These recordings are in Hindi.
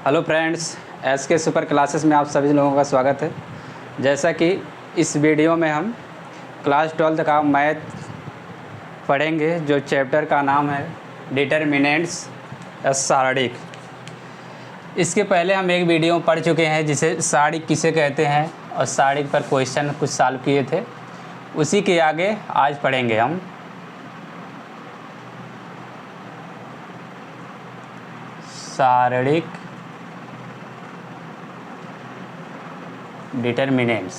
Hello friends, SK super classes में आप सभी लोगों का स्वागत है। जैसा कि इस वीडियो में हम क्लास 12 का मैथ पढ़ेंगे, जो चैप्टर का नाम है डिटर्मिनेंट्स या सारणिक। इसके पहले हम एक वीडियो पढ़ चुके हैं जिसे सारणिक किसे कहते हैं और सारणिक पर क्वेश्चन कुछ सॉल्व किए थे। उसी के आगे आज पढ़ेंगे हम सारणिक डिटर्मिनेंट्स।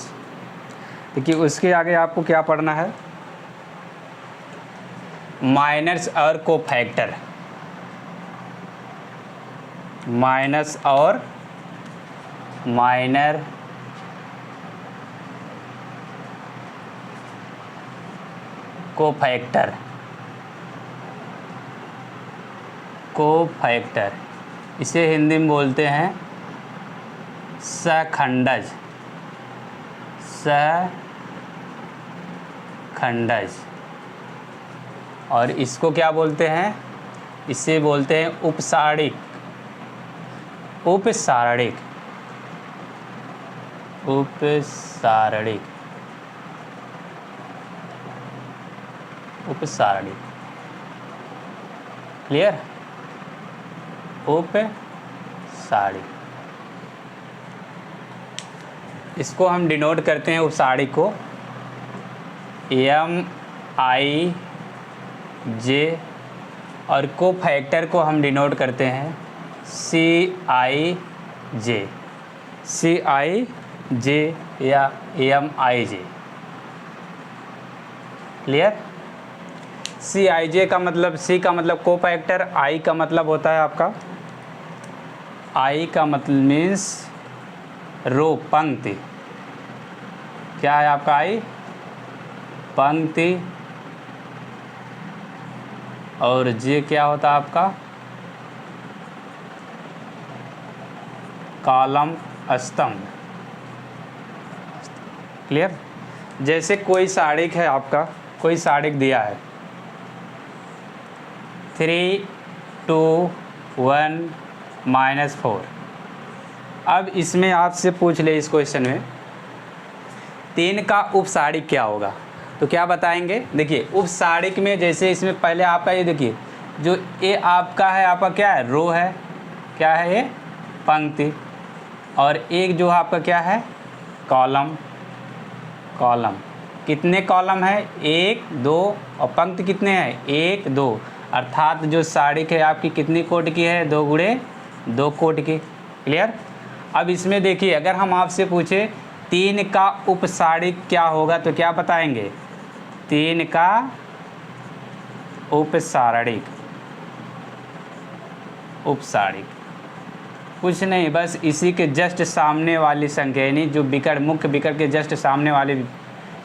देखिए, उसके आगे आपको क्या पढ़ना है, माइनस और कोफैक्टर। माइनस और माइनर कोफैक्टर। कोफैक्टर इसे हिंदी में बोलते हैं सहखंडज। सहखंडज। और इसको क्या बोलते हैं, इसे बोलते हैं उपसारणिक। उपसारणिक। उपसारणिक। उपसारणिक। क्लियर? उपसारणिक। इसको हम डिनोट करते हैं उपसारणिक को MIJ, और कोफैक्टर को हम डिनोट करते हैं CIJ। CIJ या MIJ। क्लियर? CIJ का मतलब, C का मतलब कोफैक्टर, I का मतलब होता है आपका, I का मतलब मीन्स रो, पंक्ति। क्या है आपका I? पंक्ति। और J क्या होता है आपका? कॉलम, स्तंभ। क्लियर? जैसे कोई सारणिक है आपका, कोई सारणिक दिया है 3, 2, 1, -4। अब इसमें आपसे पूछ ले, इस क्वेश्चन में 3 का उपसारणिक क्या होगा, तो क्या बताएंगे? देखिए, उपसारणिक में जैसे इसमें पहले आपका ये देखिए, जो ये आपका है, आपका क्या है, रो है, क्या है ये, पंक्ति। और एक जो आपका क्या है, कॉलम। कॉलम कितने कॉलम है? 1, 2, और पंक्ति कितने हैं? 1, 2। अर्थात जो सारणिक है आपकी कितनी कोट की है? 2 गुणे 2 कोट की। क्लियर? अब इसमें देखिए, अगर हम आपसे पूछे 3 का उपसारणिक क्या होगा, तो क्या बताएंगे? 3 का उपसारणिक। उपसारणिक कुछ नहीं, बस इसी के जस्ट सामने वाली संख्या, यानी जो विकर्ण, मुख्य विकर्ण के जस्ट सामने वाली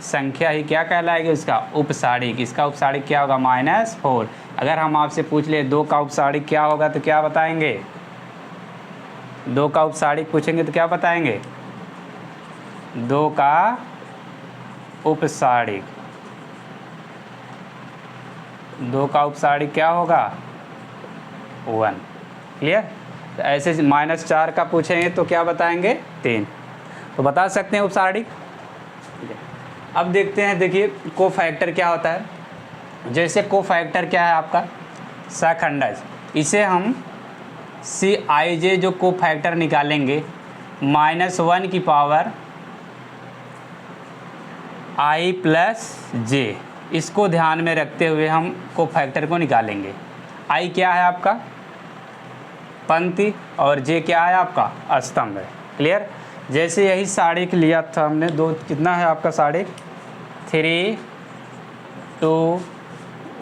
संख्या ही क्या कहलाएगी? इसका उपसारणिक। इसका उपसारणिक क्या होगा? -4। अगर हम आपसे पूछ ले 2 का उपसारणिक क्या होगा, तो क्या बताएंगे? 2 का उपसारणिक पूछेंगे तो क्या बताएंगे? 2 का उपसारणिक। 2 का उपसारणिक क्या होगा? 1। क्लियर? तो ऐसे -4 का पूछेंगे तो क्या बताएंगे? 3। तो बता सकते हैं उपसारणिक। अब देखते हैं, देखिए कोफैक्टर क्या होता है। जैसे कोफैक्टर क्या है आपका? सहखंडज। इसे हम CIJ जो कोफैक्टर निकालेंगे, -1 की पावर I + J, इसको ध्यान में रखते हुए हम कोफैक्टर को निकालेंगे। I क्या है आपका? पंक्ति। और J क्या है आपका? स्तंभ है। क्लियर? जैसे यही सारणिक लिया था हमने, 2, कितना है आपका सारणिक? 3, 2,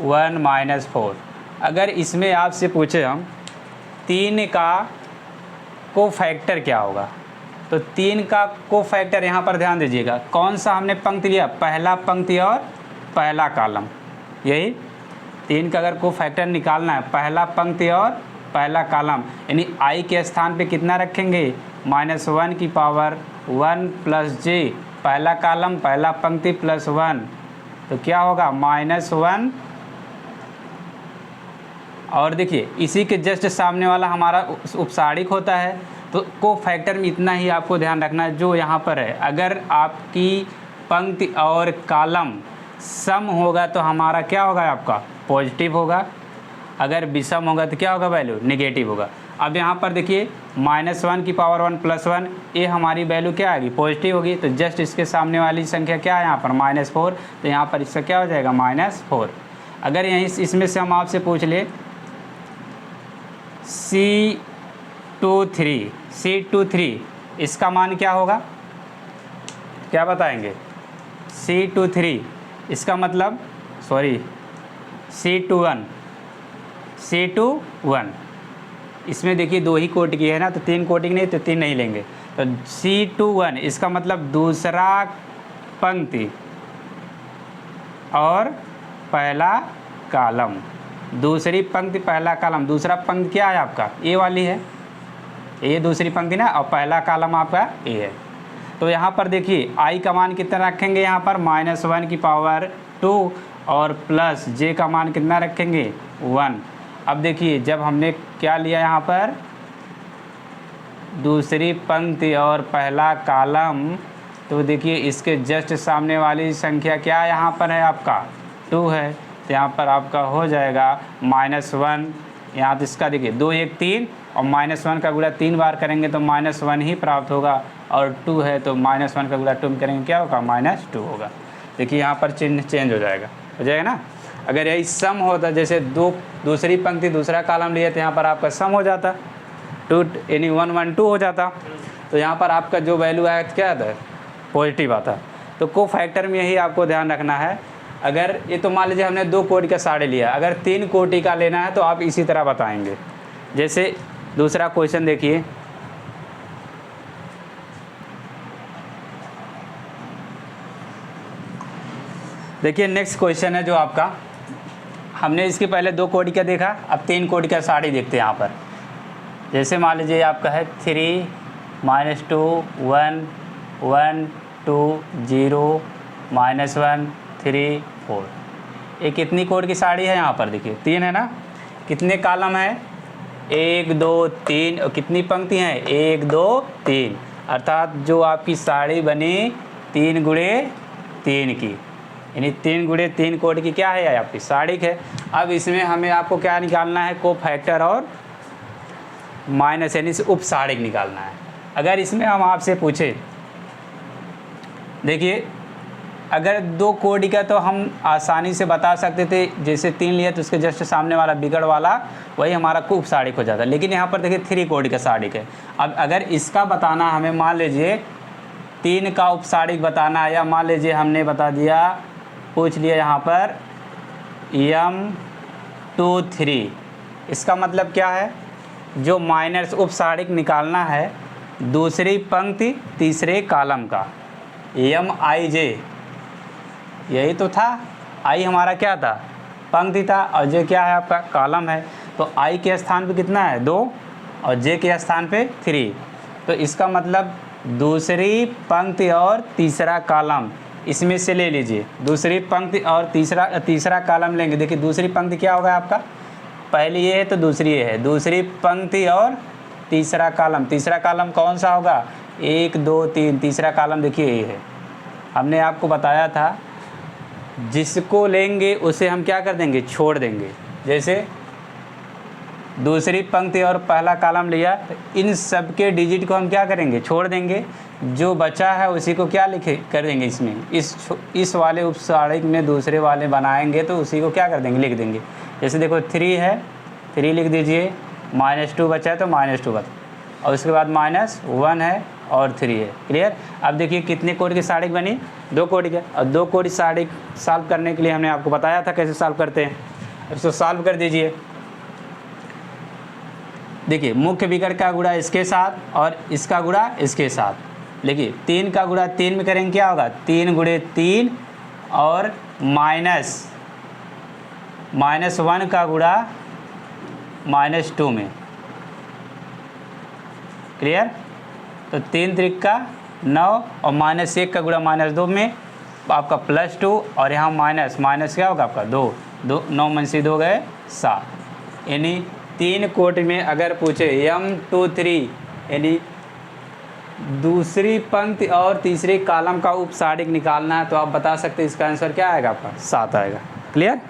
1, -4। अगर इसमें आपसे पूछे हम 3 का कोफैक्टर क्या होगा, तो 3 का कोफैक्टर यहाँ पर ध्यान दीजिएगा, कौन सा हमने पंक्ति लिया? पहला पंक्ति और पहला कॉलम। यही 3 का अगर कोफैक्टर निकालना है, पहला पंक्ति और पहला कॉलम, यानी I के स्थान पे कितना रखेंगे? -1 की पावर 1 + J, पहला कॉलम, पहला पंक्ति +1, तो क्या होगा? -1 और देखिए इसी के जस्ट सामने वाला हमारा उपसारिक होता है। तो को फैक्टर में इतना ही आपको ध्यान रखना है जो यहाँ पर है, अगर आपकी पंक्ति और कॉलम सम होगा तो हमारा क्या होगा, आपका पॉजिटिव होगा, अगर विषम होगा तो क्या होगा, वैल्यू नेगेटिव होगा। अब यहाँ पर देखिए -1 की पावर 1 + 1, ये हमारी वैल्यू क्या आएगी, पॉजिटिव होगी। तो जस्ट इसके सामने वाली संख्या क्या है यहाँ पर -4, तो यहाँ पर इसका क्या हो जाएगा -4। अगर यहीं इसमें से हम आपसे पूछ ले C23 इसका मान क्या होगा, क्या बताएंगे, C23 इसका मतलब C21 इसमें देखिए 2 ही कोटि की है ना, तो 3 कोटि की नहीं, तो 3 नहीं लेंगे। तो C21 इसका मतलब दूसरा पंक्ति और पहला कॉलम, दूसरी पंक्ति पहला कॉलम। दूसरा पंक्ति क्या है आपका, ए वाली है, ये दूसरी पंक्ति ना, और पहला कॉलम आपका ए है। तो यहाँ पर देखिए आई का मान कितना रखेंगे, यहाँ पर -1 की पावर 2 और प्लस जे का मान कितना रखेंगे 1। अब देखिए जब हमने क्या लिया यहाँ पर, दूसरी पंक्ति और पहला कॉलम, तो देखिए इसके जस्ट सामने वाली संख्या क्या यहाँ पर है, आपका 2 है। तो यहाँ पर आपका हो जाएगा -1, यहाँ तो इसका देखिए 2 1 3 और -1 का गुणा 3 बार करेंगे तो -1 ही प्राप्त होगा, और 2 है तो -1 का गुणा 2 में करेंगे क्या होगा, -2 होगा। देखिए यहाँ पर चिन्ह चेंज हो जाएगा ना। अगर यही सम होता, जैसे दूसरी पंक्ति दूसरा कॉलम लिए तो यहाँ पर आपका सम हो जाता, 2 यानी 1 1 2 हो जाता। तो यहाँ पर आपका जो वैल्यू आया क्या आता है, पॉजिटिव आता। तो को फैक्टर में यही आपको ध्यान रखना है। अगर ये तो मान लीजिए हमने 2 कोटि का साढ़े लिया, अगर 3 कोटि का लेना है तो आप इसी तरह बताएंगे। जैसे दूसरा क्वेश्चन देखिए, नेक्स्ट क्वेश्चन है जो आपका, हमने इसके पहले 2 कोटि का देखा, अब 3 कोटि का साढ़े देखते हैं यहाँ पर। जैसे मान लीजिए आपका है 3 -2 1 1 2 0 -1 3 4, ये कितनी कोटि की साड़ी है, यहाँ पर देखिए 3 है ना। कितने कॉलम है, 1 2 3, और कितनी पंक्ति हैं 1 2 3, अर्थात जो आपकी साड़ी बनी 3 × 3 की, यानी 3 × 3 कोटि की क्या है, आपकी साड़ी है। अब इसमें हमें आपको क्या निकालना है, को फैक्टर और माइनस यानी उपसारिक निकालना है। अगर इसमें हम आपसे पूछे, देखिए अगर 2 कोटि का तो हम आसानी से बता सकते थे, जैसे 3 लिया तो उसके जस्ट सामने वाला बिगड़ वाला वही हमारा को उपसारिक हो जाता। लेकिन यहाँ पर देखिए 3 कोटि का सारिक है। अब अगर इसका बताना हमें, मान लीजिए 3 का उपसारिक बताना है, या मान लीजिए हमने बता दिया, पूछ लिया यहाँ पर M23, इसका मतलब क्या है, जो माइनस उपसारिक निकालना है दूसरी पंक्ति तीसरे कॉलम का, MIJ यही तो था। आई हमारा क्या था, पंक्ति था, और जे क्या है आपका कॉलम है। तो आई के स्थान पे कितना है 2 और जे के स्थान पे 3। तो इसका मतलब दूसरी पंक्ति और तीसरा कॉलम इसमें से ले लीजिए, दूसरी पंक्ति और तीसरा कॉलम लेंगे। देखिए दूसरी पंक्ति क्या होगा आपका, पहली ये है तो दूसरी ये है, दूसरी पंक्ति और तीसरा कॉलम। तीसरा कॉलम कौन सा होगा, 1 2 3, तीसरा कॉलम देखिए ये है। हमने आपको बताया था जिसको लेंगे उसे हम क्या कर देंगे, छोड़ देंगे। जैसे दूसरी पंक्ति और पहला कॉलम लिया तो इन सब के डिजिट को हम क्या करेंगे, छोड़ देंगे। जो बचा है उसी को क्या लिखे कर देंगे, इसमें इस वाले उपसारिक में दूसरे वाले बनाएंगे तो उसी को क्या कर देंगे, लिख देंगे। जैसे देखो 3 है, 3 लिख दीजिए, -2 बचा है तो -2 बचा, और उसके बाद -1 है और 3 है। क्लियर। अब देखिए कितने कोटि की सारिक बनी, 2 कोटि के, और 2 कोटि सारिक सॉल्व करने के लिए हमने आपको बताया था कैसे सॉल्व करते हैं। इसको सॉल्व कर दीजिए। देखिए मुख्य विकर्ण का गुणा इसके साथ और इसका गुणा इसके साथ। देखिए 3 का गुणा 3 में करेंगे क्या होगा, 3 × 3 और -1 का गुणा -2 में। क्लियर। तो 3 त्रिक का 9 और -1 का गुणा -2 में आपका +2, और यहाँ माइनस क्या होगा आपका 2 9 - 2 गए 7। यानी 3 कोट में अगर पूछे M23 यानी दूसरी पंक्ति और तीसरी कॉलम का उपसारिक निकालना है, तो आप बता सकते हैं इसका आंसर क्या आएगा आपका 7 आएगा। क्लियर।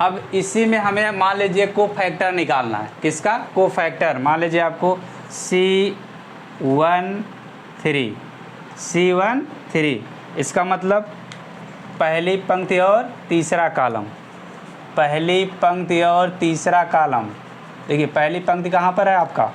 अब इसी में हमें मान लीजिए कोफैक्टर निकालना है। किसका कोफैक्टर? मान लीजिए आपको C13 इसका मतलब पहली पंक्ति और तीसरा कॉलम, पहली पंक्ति और तीसरा कॉलम। देखिए पहली पंक्ति कहाँ पर है आपका,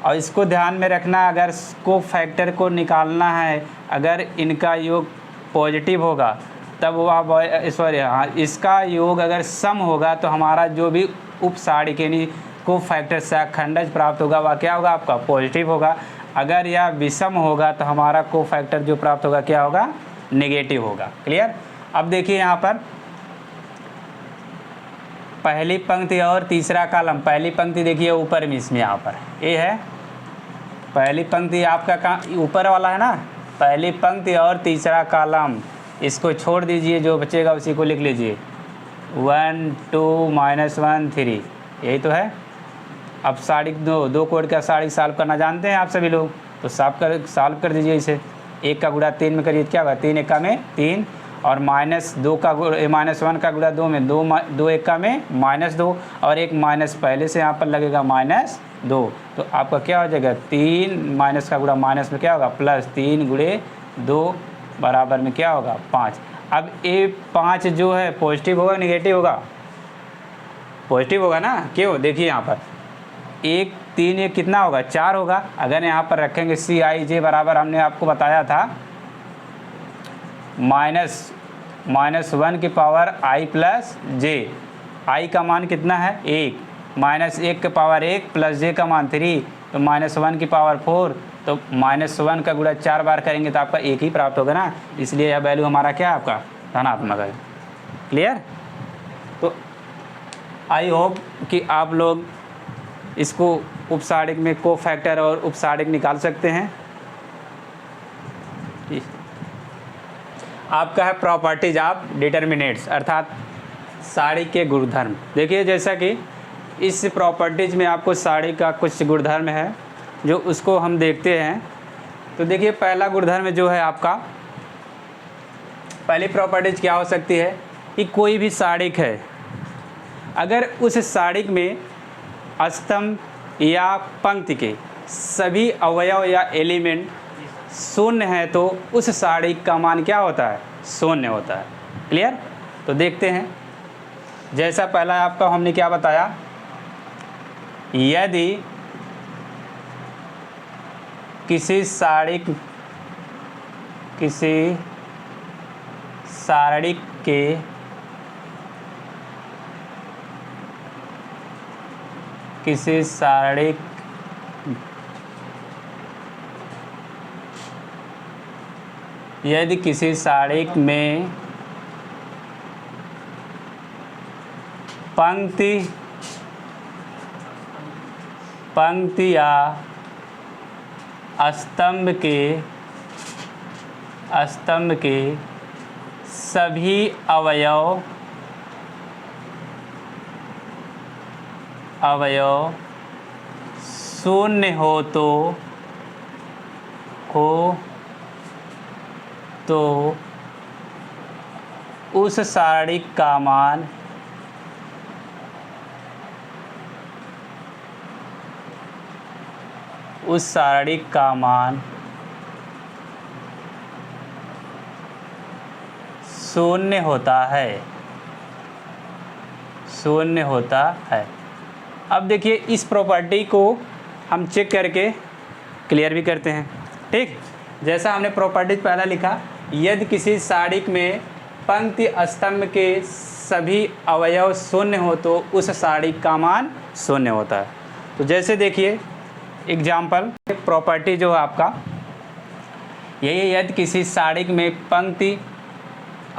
और इसको ध्यान में रखना, अगर कोफैक्टर को निकालना है, अगर इनका योग पॉजिटिव होगा तब वो आप सॉरी हाँ, इसका योग अगर सम होगा तो हमारा जो भी उपसारिक यानी कोफैक्टर सहखंडज प्राप्त होगा वह क्या होगा आपका पॉजिटिव होगा। अगर यह विषम होगा तो हमारा कोफैक्टर जो प्राप्त होगा क्या होगा नेगेटिव होगा। क्लियर। अब देखिए यहाँ पर पहली पंक्ति और तीसरा कॉलम, पहली पंक्ति देखिए ऊपर में इसमें यहाँ पर ये है पहली पंक्ति आपका कहाँ ऊपर वाला है ना, पहली पंक्ति और तीसरा कॉलम, इसको छोड़ दीजिए, जो बचेगा उसी को लिख लीजिए 1 2 -1 3 यही तो है। अब सारिक दो कोड का सारिक सॉल्व करना जानते हैं आप सभी लोग, तो सॉल्व कर दीजिए इसे। 1 का गुणा 3 में करिए क्या होगा 3 1 में 3 और -2 का -1 का गुणा 2 में 2 1 में -2 और एक माइनस पहले से यहाँ पर लगेगा -2, तो आपका क्या हो जाएगा 3 माइनस का गुणा माइनस में क्या होगा +3 गुणे 2 बराबर में क्या होगा 5। अब ये 5 जो है पॉजिटिव होगा नेगेटिव होगा, पॉजिटिव होगा ना, क्यों देखिए यहाँ पर 1 3 ये कितना होगा 4 होगा। अगर यहाँ पर रखेंगे CIJ बराबर हमने आपको बताया था -1 की power i plus J, i का मान कितना है 1, -1 की पावर 1 प्लस j का मान 3, तो -1 की पावर 4, तो -1 का गुणा 4 बार करेंगे तो आपका 1 ही प्राप्त होगा ना, इसलिए यह वैल्यू हमारा क्या है आपका धनात्मक है। क्लियर। तो आई होप कि आप लोग इसको उपसारिक में कोफैक्टर और उपसारिक निकाल सकते हैं। आपका है प्रॉपर्टीज ऑफ डिटर्मिनेंट्स अर्थात सारिक के गुणधर्म। देखिए जैसा कि इस प्रॉपर्टीज में आपको सारिक का कुछ गुणधर्म है जो उसको हम देखते हैं। तो देखिए पहला गुणधर्म जो है आपका, पहली प्रॉपर्टीज क्या हो सकती है कि कोई भी सारिक है, अगर उस सारिक में स्तंभ या पंक्ति के सभी अवयव या एलिमेंट शून्य है तो उस सारिक का मान क्या होता है शून्य होता है। क्लियर। तो देखते हैं, जैसा पहला आपका हमने क्या बताया, यदि किसी सारिक के यदि किसी सारिक में पंक्ति या स्तंभ के सभी अवयव शून्य हो तो उस सारिक का मान शून्य होता है। अब देखिए इस प्रॉपर्टी को हम चेक करके क्लियर भी करते हैं। ठीक, जैसा हमने प्रॉपर्टीज पहला लिखा, यदि किसी सारिक में पंक्ति स्तंभ के सभी अवयव शून्य हो तो उस सारिक का मान शून्य होता है। तो जैसे देखिए एग्जाम्पल प्रॉपर्टी जो है आपका यही, यदि किसी सारिक में पंक्ति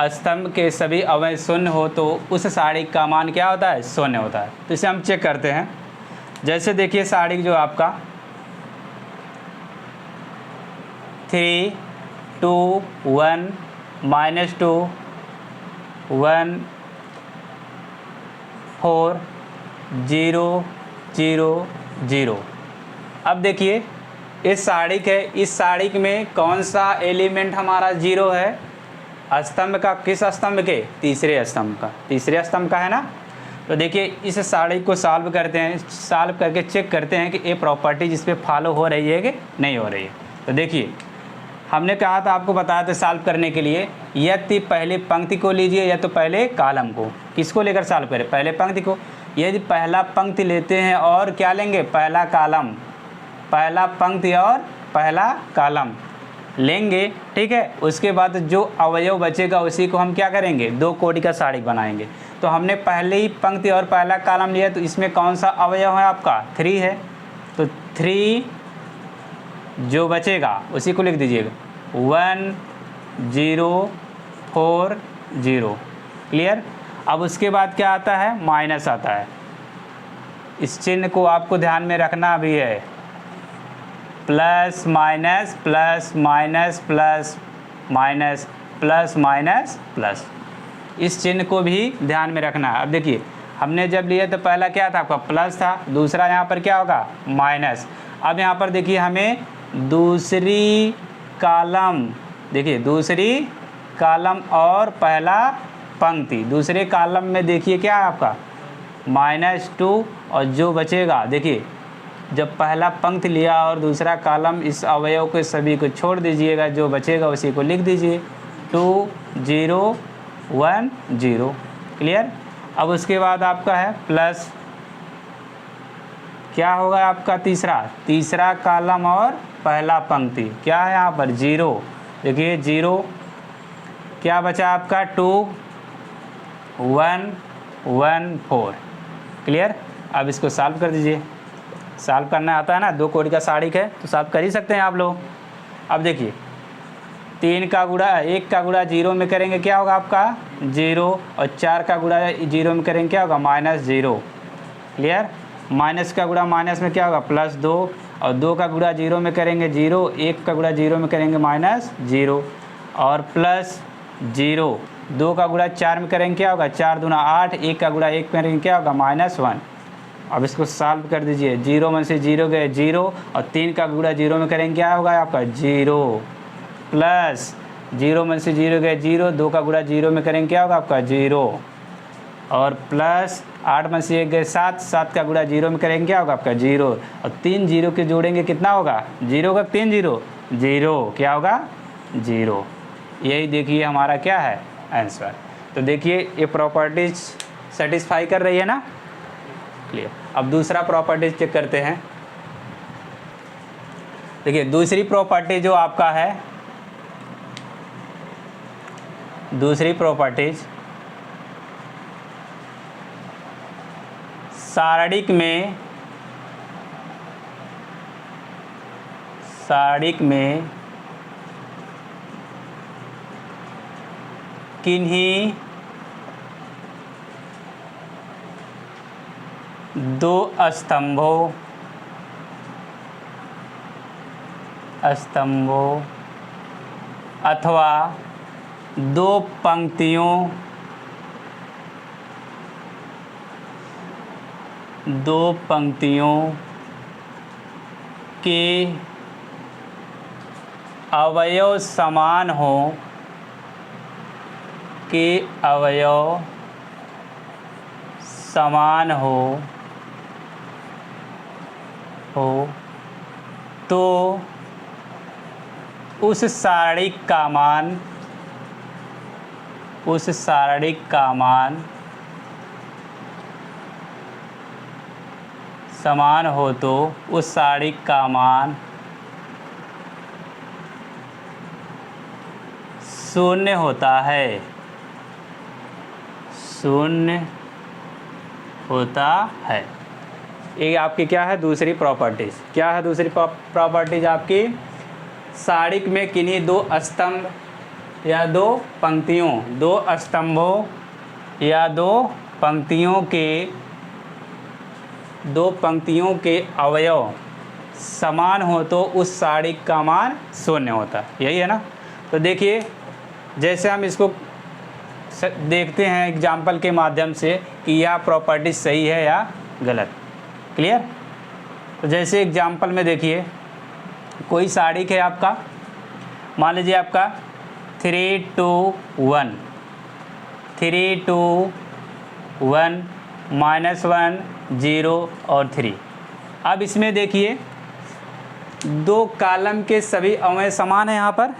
स्तंभ के सभी अवयव शून्य हो तो उस सारिक का मान क्या होता है शून्य होता है। तो इसे हम चेक करते हैं। जैसे देखिए सारिक जो आपका 3 2 1 -2 1 4 0 0 0। अब देखिए इस साड़िक है, इस साड़िक में कौन सा एलिमेंट हमारा 0 है? स्तंभ का। किस स्तंभ के? तीसरे स्तंभ का। तीसरे स्तंभ का है ना। तो देखिए इस साड़ी को सॉल्व करते हैं, सॉल्व करके चेक करते हैं कि ये प्रॉपर्टी जिस पे फॉलो हो रही है कि नहीं हो रही है। तो देखिए हमने कहा था, आपको बताया था सॉल्व करने के लिए, या तो पहले पंक्ति को लीजिए या तो पहले कॉलम को। किसको लेकर सॉल्व करें? पहले पंक्ति को। यदि पहला पंक्ति लेते हैं और क्या लेंगे? पहला कॉलम। पहला पंक्ति और पहला कॉलम लेंगे, ठीक है। उसके बाद जो अवयव बचेगा उसी को हम क्या करेंगे? दो कोटि का साड़ी बनाएंगे। तो हमने पहले ही पंक्ति और पहला कॉलम लिया, तो इसमें कौन सा अवयव है आपका? 3 है। तो 3 जो बचेगा उसी को लिख दीजिएगा 1 0 4 0। क्लियर। अब उसके बाद क्या आता है? माइनस आता है। इस चिन्ह को आपको ध्यान में रखना भी है। Plus minus plus minus plus minus plus minus plus, इस चिन्ह को भी ध्यान में रखना है। अब देखिए हमने जब लिया तो पहला क्या था आपका? प्लस था। दूसरा यहाँ पर क्या होगा? माइनस। अब यहाँ पर देखिए हमें दूसरी कॉलम, देखिए दूसरी कॉलम और पहला पंक्ति। दूसरे कॉलम में देखिए क्या है आपका? -2। और जो बचेगा देखिए, जब पहला पंक्ति लिया और दूसरा कॉलम, इस अवयव के सभी को छोड़ दीजिएगा, जो बचेगा उसी को लिख दीजिए 2 0 1 0। क्लियर। अब उसके बाद आपका है प्लस, क्या होगा आपका? तीसरा कॉलम और पहला पंक्ति क्या है यहाँ पर? 0। देखिए 0, क्या बचा आपका? 2 1 1 4। क्लियर। अब इसको सॉल्व कर दीजिए। सॉल्व करना आता है ना, दो कोटि का साड़िक है तो सॉल्व कर ही सकते हैं आप लोग। अब देखिए 3 का गुणा 1 का गुणा 0 में करेंगे क्या होगा आपका? 0। और 4 का गुणा 0 में करेंगे क्या होगा? -0। क्लियर। माइनस का गुणा माइनस में क्या होगा? +2। और 2 का गुणा 0 में करेंगे 0। 1 का गुणा 0 में करेंगे -0। और +0। 2 का गुणा 4 में करेंगे क्या होगा? 4 दूना 8। 1 का गुणा 1 में करेंगे क्या होगा? -1। अब इसको सॉल्व कर दीजिए। 0 में से 0 गए 0। और 3 का गुणा 0 में करेंगे क्या होगा आपका? 0। प्लस 0 में से 0 गए 0। 2 का गुणा 0 में करेंगे क्या होगा आपका? 0। और प्लस 8 में से 1 गए 7। 7 का गुणा 0 में करेंगे क्या होगा आपका? 0। और 3 0 के जोड़ेंगे कितना होगा? 0 का 3 0 0, क्या होगा? 0। यही देखिए हमारा क्या है? आंसर। तो देखिए ये प्रॉपर्टीज सेटिस्फाई कर रही है ना। क्लियर। अब दूसरा प्रॉपर्टीज चेक करते हैं। देखिए दूसरी प्रॉपर्टी जो आपका है, दूसरी प्रॉपर्टीज सारणिक में किन्हीं दो स्तंभों अथवा दो पंक्तियों के अवयव समान हो, तो उस सारणिक का मान समान हो तो उस सारणिक का मान 0 होता है। 0 होता है। ये आपकी क्या है? दूसरी प्रॉपर्टीज। क्या है दूसरी प्रॉपर्टीज आपकी? सारणिक में किन्हीं दो स्तंभ या दो पंक्तियों, दो स्तंभों या दो पंक्तियों के अवयव समान हो तो उस सारणिक का मान 0 होता है। यही है ना। तो देखिए जैसे हम इसको देखते हैं एग्जाम्पल के माध्यम से कि यह प्रॉपर्टी सही है या गलत। क्लियर? तो जैसे एग्जाम्पल में देखिए, कोई साड़ी है आपका, मान लीजिए आपका 3 2 1 3 2 1 -1 0 और 3। अब इसमें देखिए दो कॉलम के सभी अवयव समान है यहाँ पर।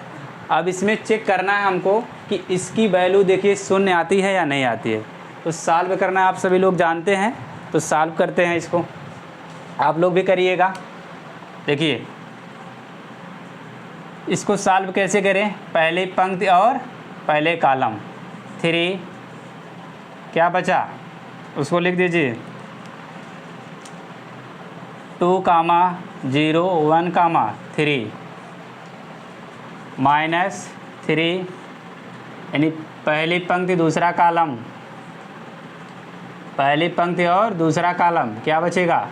अब इसमें चेक करना है हमको कि इसकी वैल्यू देखिए शून्य आती है या नहीं आती है। तो सॉल्व करना आप सभी लोग जानते हैं, तो सॉल्व करते हैं इसको, आप लोग भी करिएगा। देखिए इसको सॉल्व कैसे करें, पहले पंक्ति और पहले कॉलम। 3 क्या बचा उसको लिख दीजिए, 2 0 1 3 -3 यानी पहली पंक्ति दूसरा कॉलम, पहली पंक्ति और दूसरा कॉलम क्या बचेगा,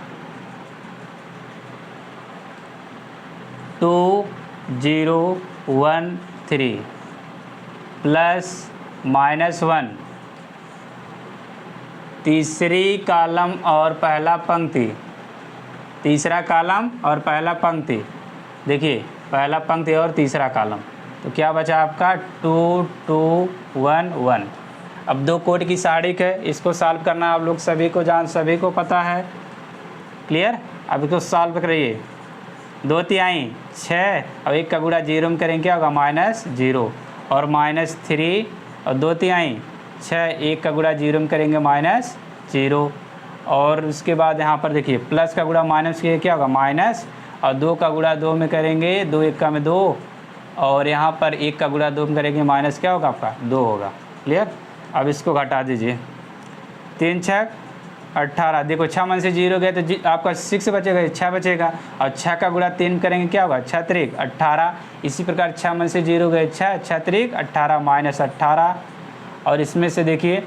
2 0 1 3 प्लस -1 तीसरी कॉलम और पहला पंक्ति, तीसरा कॉलम और पहला पंक्ति। देखिए पहला पंक्ति और तीसरा कॉलम, तो क्या बचा आपका 2 2 1 1। अब दो कोट की साड़ी है, इसको सॉल्व करना आप लोग सभी को पता है। क्लियर? अब इसको सॉल्व करिए, 2 तिहाई 6 और 1 का गुणा 0 में करेंगे क्या होगा -0 और -3 और 2 तिहाई 6 1 का गुणा 0 में करेंगे -0 और उसके बाद यहाँ पर देखिए प्लस का गुणा माइनस के क्या होगा माइनस और 2 का गुणा 2 में करेंगे 2 1 का में 2 और यहाँ पर 1 का गुणा 2 में करेंगे माइनस क्या होगा आपका 2 होगा। क्लियर? अब इसको घटा दीजिए, 3 6 18। देखो 6 में से 0 गए तो आपका 6 बचेगा, 6 बचेगा और 6 का गुणा 3 करेंगे क्या होगा 6 3 18। इसी प्रकार 6 में से 0 गए 6 6 3 18 -18 और इसमें से देखिए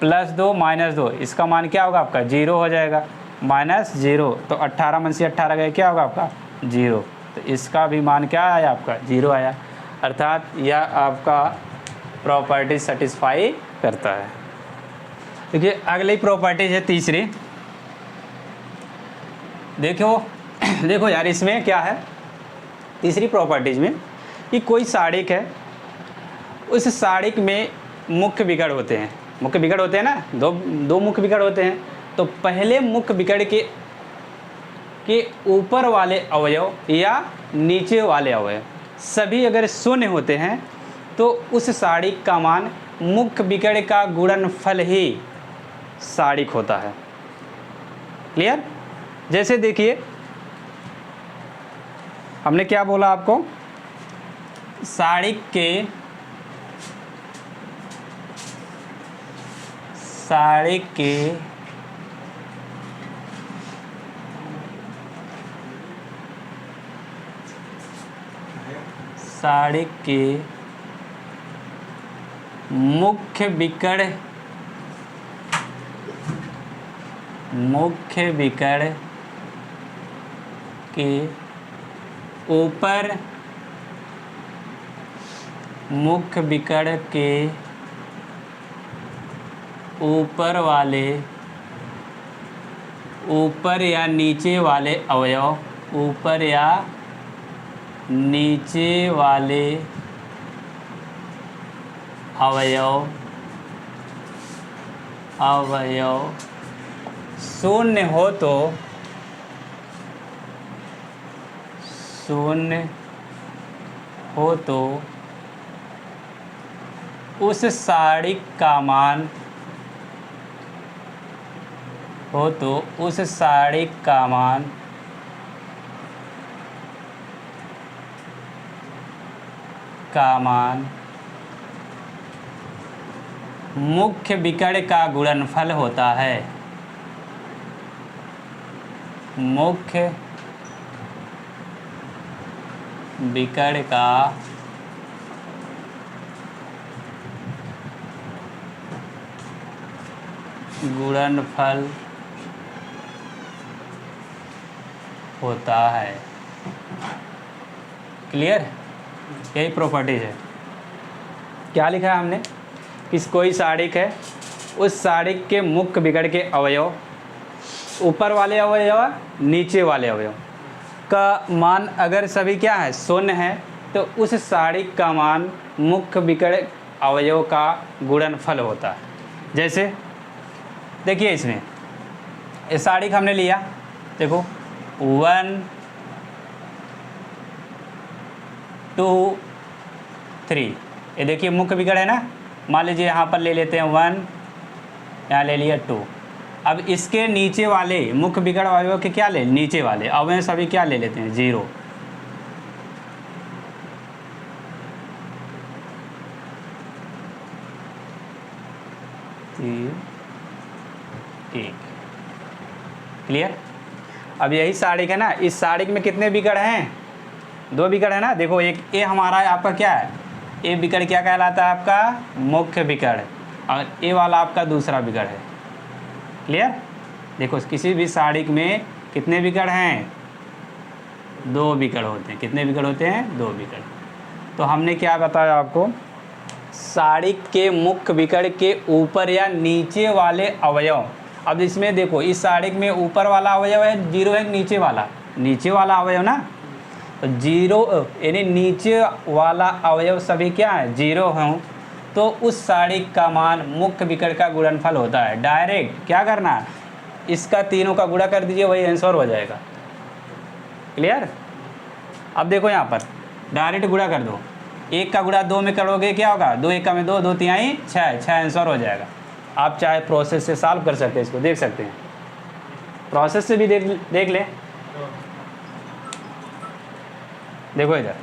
+2 -2, इसका मान क्या होगा आपका 0 हो जाएगा, -0। तो 18 में से 18 गए क्या होगा आपका 0, तो इसका भी मान क्या आया आपका 0 आया। अर्थात यह आपका प्रॉपर्टी सेटिस्फाई करता है। देखिए अगली प्रॉपर्टी है तीसरी। देखो यार इसमें क्या है, तीसरी प्रॉपर्टीज में कि कोई साड़ी है, उस साड़ी में मुख्य विकर्ण होते हैं, मुख्य विकर्ण होते हैं ना, दो मुख्य विकर्ण होते हैं। तो पहले मुख्य विकर्ण के ऊपर वाले अवयव या नीचे वाले अवयव सभी अगर शून्य होते हैं तो उस साड़ी का मान मुख्य विकर्ण का गुणनफल ही साड़िक होता है। क्लियर? जैसे देखिए हमने क्या बोला आपको, साड़िक के मुख्य विकर्ण के ऊपर मुख्य विकर्ण के ऊपर वाले ऊपर या नीचे वाले अवयव, ऊपर या नीचे वाले अवयव शून्य हो तो उस साड़ी का मान मुख्य विकर्ण का गुणनफल होता है। मुख्य विकर्ण का गुणनफल होता है। क्लियर? यही प्रॉपर्टीज है। क्या लिखा है हमने कोई साड़िक है, उस साड़िक के मुख्य विकर्ण के अवयव, ऊपर वाले अवयव नीचे वाले अवयव का मान अगर सभी क्या है शून्य है, तो उस साड़िक का मान मुख्य विकर्ण अवयव का गुणनफल होता है। जैसे देखिए इसमें इस साड़िक हमने लिया, देखो 1 2 3, ये देखिए मुख्य विकर्ण है ना। मान लीजिए यहाँ पर ले लेते हैं 1, यहाँ ले लिया 2। अब इसके नीचे वाले मुख्य विकर्ण अवयव के क्या ले, नीचे वाले अवयव सभी क्या ले लेते हैं 0। एक क्लियर। अब यही साड़िक है ना, इस साड़िक में कितने विकर्ण हैं, 2 विकर्ण है ना। देखो एक ए हमारा आपका क्या है, ए विकर्ण क्या कहलाता है आपका मुख्य विकर्ण, और ए वाला आपका दूसरा विकर्ण है। क्लियर। देखो किसी भी साड़िक में कितने विकर्ण हैं, 2 विकर्ण होते हैं। कितने विकर्ण होते हैं, 2 विकर्ण। तो हमने क्या बताया आपको, साड़िक के मुख्य विकर्ण के ऊपर या नीचे वाले अवयव। अब इसमें देखो इस साड़िक में ऊपर वाला अवयव है 0 है, नीचे वाला अवयव ना, तो 0 यानी नीचे वाला अवयव सभी क्या है 0 हों, तो उस साड़िक का मान मुख्य विकर्ण का गुणनफल होता है। डायरेक्ट क्या करना है, इसका तीनों का गुणा कर दीजिए, वही आंसर हो जाएगा। क्लियर। अब देखो यहाँ पर डायरेक्ट गुणा कर दो, 1 का गुणा 2 में करोगे क्या होगा, 2 1 में 2, 2 3 6 आंसर हो जाएगा। आप चाहे प्रोसेस से सॉल्व कर सकते हैं, इसको देख सकते हैं, प्रोसेस से भी देख लें। देखो इधर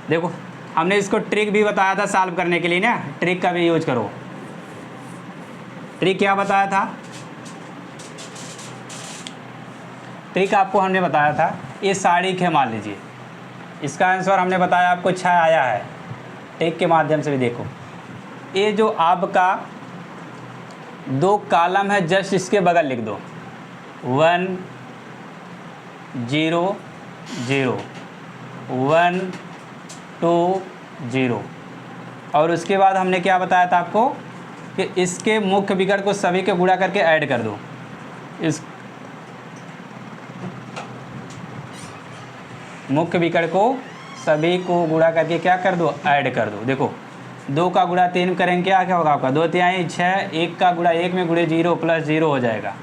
देखो, हमने इसको ट्रिक भी बताया था सॉल्व करने के लिए ना, ट्रिक का भी यूज करो। ट्रिक क्या बताया था, ट्रिक आपको हमने बताया था, ये साड़िक है मान लीजिए, इसका आंसर हमने बताया आपको 6 आया है। ट्रिक के माध्यम से भी देखो, ये जो आपका 2 कॉलम है जस्ट इसके बगल लिख दो 1 0 0 1 2 0, और उसके बाद हमने क्या बताया था आपको कि इसके मुख्य विकर्ण को सभी के गुणा करके ऐड कर दो। इस मुख्य विकर्ण को सभी को गुणा करके क्या कर दो, ऐड कर दो। देखो 2 का गुणा 3 करेंगे क्या होगा आपका 2 3 6, 1 का गुणा 1 में गुणे 0 प्लस 0 हो जाएगा।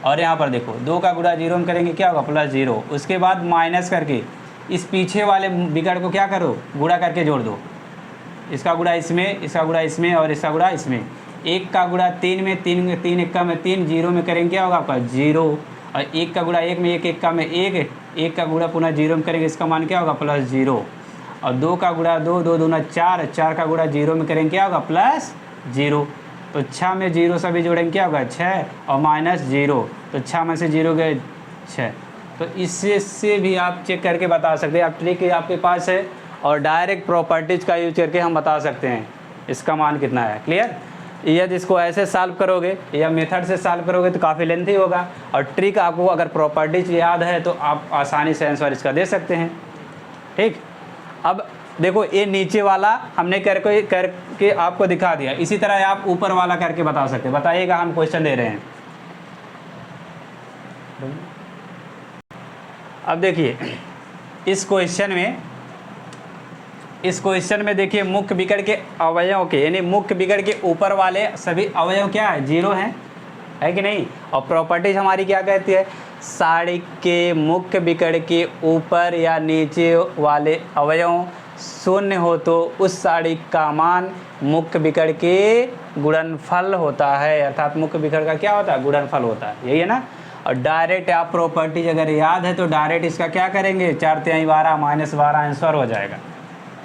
और यहाँ पर देखो 2 का गुणा 0 में करेंगे क्या होगा प्लस 0। उसके बाद माइनस करके इस पीछे वाले विकर्ण को क्या करो, गुणा करके जोड़ दो। इसका गुणा इसमें, इसका गुणा इसमें और इसका गुणा इसमें। 1 का गुणा 3 में, 3 1 में 3, 0 में करेंगे क्या होगा आपका 0। और 1 का गुणा 1 में 1 1 का में 1, 1 का गुणा पुनः 0 में करेंगे, इसका मान क्या होगा प्लस 0। और 2 का गुणा 2, 2 दूना 4, 4 का गुणा 0 में करेंगे क्या होगा प्लस 0। तो 6 में 0 सभी जोड़ेंगे क्या होगा 6 और माइनस 0, तो 6 में से 0 गए 6। तो इससे भी आप चेक करके बता सकते हैं। आप ट्रिक आपके पास है और डायरेक्ट प्रॉपर्टीज़ का यूज करके हम बता सकते हैं इसका मान कितना है। क्लियर। यदि इसको ऐसे सॉल्व करोगे या मेथड से सॉल्व करोगे तो काफ़ी लेंथी होगा, और ट्रिक आपको अगर प्रॉपर्टीज याद है तो आप आसानी से आंसर इसका दे सकते हैं। ठीक। अब देखो ये नीचे वाला हमने करके आपको दिखा दिया, इसी तरह आप ऊपर वाला करके बता सकते हैं। बताइएगा, हम क्वेश्चन दे रहे हैं। अब देखिए इस क्वेश्चन में देखिए मुख्य विकर्ण के अवयव के, यानी मुख्य विकर्ण के ऊपर वाले सभी अवयव क्या है 0 हैं, है कि नहीं। और प्रॉपर्टीज हमारी क्या कहती है, साड़िक के मुख्य विकर्ण के ऊपर या नीचे वाले अवयव शून्य हो तो उस साड़िक का मान मुख्य विकर्ण के गुणनफल होता है। अर्थात मुख्य विकर्ण का क्या होता है, गुणनफल होता है, यही है ना। और डायरेक्ट आप प्रॉपर्टीज अगर याद है तो डायरेक्ट इसका क्या करेंगे, 4 3 12 माइनस 12 आंसर हो जाएगा।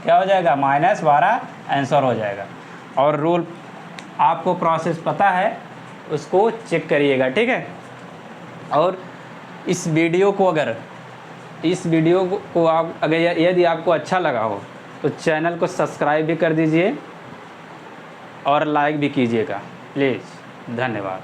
क्या हो जाएगा, माइनस 12 आंसर हो जाएगा। और रूल आपको प्रोसेस पता है, उसको चेक करिएगा, ठीक है। और इस वीडियो को आप अगर यदि आपको अच्छा लगा हो तो चैनल को सब्सक्राइब भी कर दीजिए और लाइक भी कीजिएगा प्लीज़। धन्यवाद।